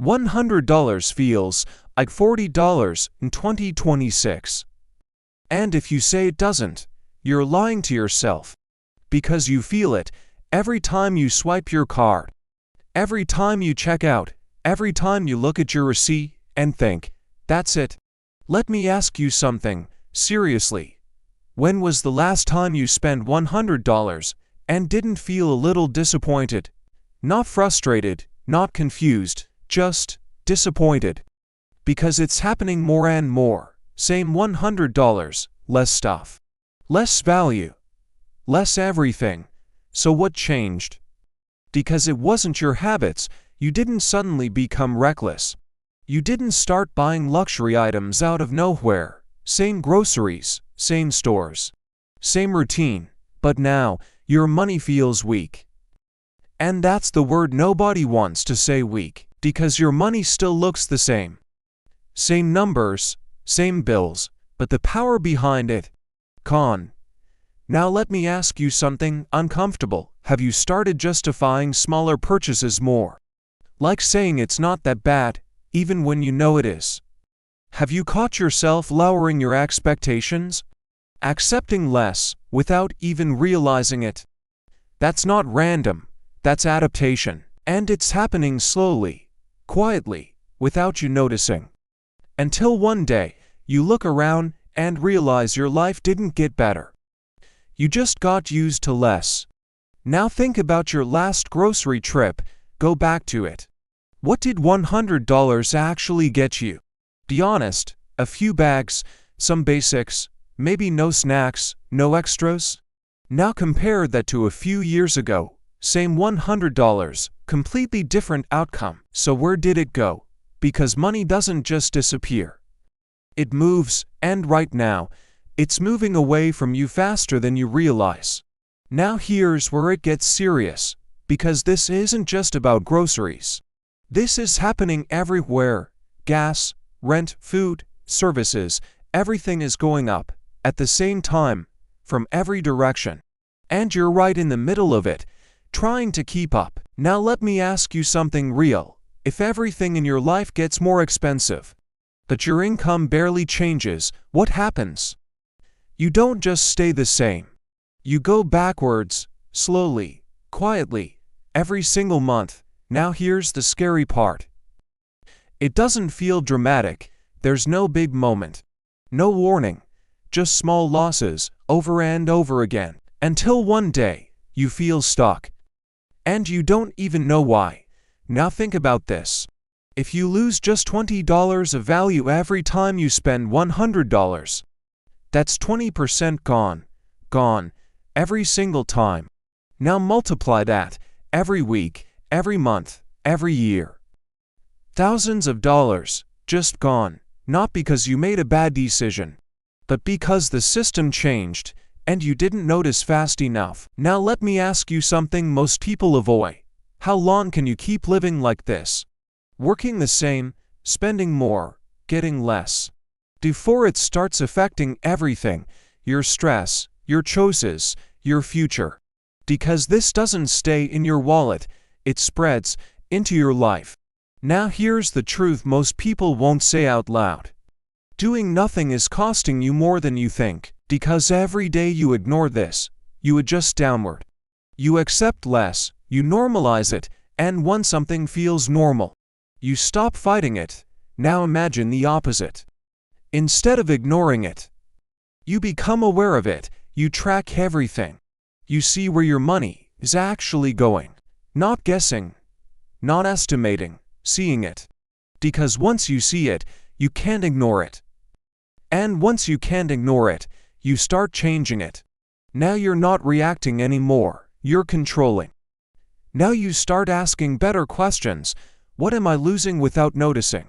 $100 feels like $40 in 2026. And if you say it doesn't, you're lying to yourself. Because you feel it every time you swipe your card, every time you check out, every time you look at your receipt and think, that's it. Let me ask you something, seriously. When was the last time you spent $100 and didn't feel a little disappointed? Not frustrated, not confused, just disappointed. Because it's happening more and more. Same $100, less stuff, less value, less everything. So what changed? Because it wasn't your habits. You didn't suddenly become reckless. You didn't start buying luxury items out of nowhere. Same groceries, same stores, same routine. But now, your money feels weak. And that's the word nobody wants to say, weak, because your money still looks the same. Same numbers, same bills, but the power behind it, gone. Now let me ask you something uncomfortable. Have you started justifying smaller purchases more? Like saying it's not that bad, even when you know it is. Have you caught yourself lowering your expectations? Accepting less, without even realizing it? That's not random, that's adaptation. And it's happening slowly, quietly, without you noticing. Until one day, you look around and realize your life didn't get better. You just got used to less. Now think about your last grocery trip. Go back to it. What did $100 actually get you? Be honest, a few bags, some basics, maybe no snacks, no extras? Now compare that to a few years ago. Same $100, completely different outcome. So where did it go? Because money doesn't just disappear. It moves, and right now, it's moving away from you faster than you realize. Now here's where it gets serious, because this isn't just about groceries. This is happening everywhere. Gas, rent, food, services, everything is going up, at the same time, from every direction. And you're right in the middle of it, trying to keep up. Now let me ask you something real. If everything in your life gets more expensive, but your income barely changes, what happens? You don't just stay the same. You go backwards, slowly, quietly, every single month. Now here's the scary part. It doesn't feel dramatic. There's no big moment. No warning. Just small losses, over and over again. Until one day, you feel stuck. And you don't even know why. Now think about this. If you lose just $20 of value every time you spend $100, that's 20% gone. Gone. Every single time. Now multiply that. Every week, every month, every year. Thousands of dollars, just gone. Not because you made a bad decision, but because the system changed, and you didn't notice fast enough. Now let me ask you something most people avoid. How long can you keep living like this? Working the same, spending more, getting less. Before it starts affecting everything, your stress, your choices, your future. Because this doesn't stay in your wallet, it spreads into your life. Now here's the truth most people won't say out loud. Doing nothing is costing you more than you think, because every day you ignore this, you adjust downward. You accept less, you normalize it, and when something feels normal, you stop fighting it. Now imagine the opposite. Instead of ignoring it, you become aware of it, you track everything. You see where your money is actually going. Not guessing, not estimating, seeing it. Because once you see it, you can't ignore it. And once you can't ignore it, you start changing it. Now you're not reacting anymore, you're controlling. Now you start asking better questions. What am I losing without noticing?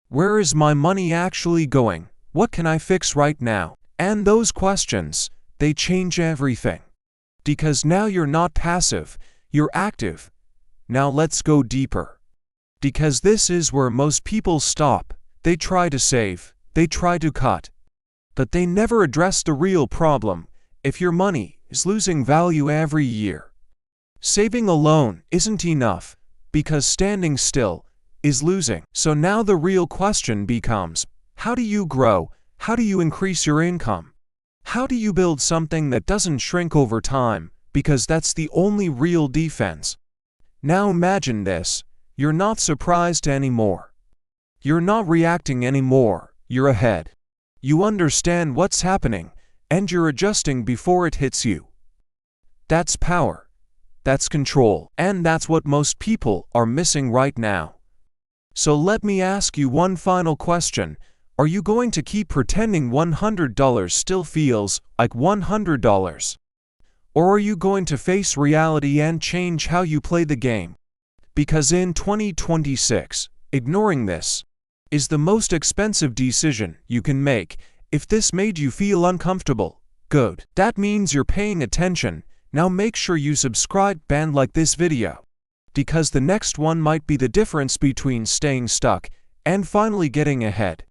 Where is my money actually going? What can I fix right now? And those questions, they change everything. Because now you're not passive, you're active. Now let's go deeper. Because this is where most people stop. They try to save, they try to cut. But they never address the real problem. If your money is losing value every year, saving alone isn't enough, because standing still is losing. So now the real question becomes, how do you grow? How do you increase your income? How do you build something that doesn't shrink over time? Because that's the only real defense. Now imagine this. You're not surprised anymore. You're not reacting anymore. You're ahead. You understand what's happening, and you're adjusting before it hits you. That's power. That's control. And that's what most people are missing right now. So let me ask you one final question. Are you going to keep pretending $100 still feels like $100? Or are you going to face reality and change how you play the game? Because in 2026, ignoring this is the most expensive decision you can make. If this made you feel uncomfortable, good. That means you're paying attention. Now make sure you subscribe and like this video, because the next one might be the difference between staying stuck and finally getting ahead.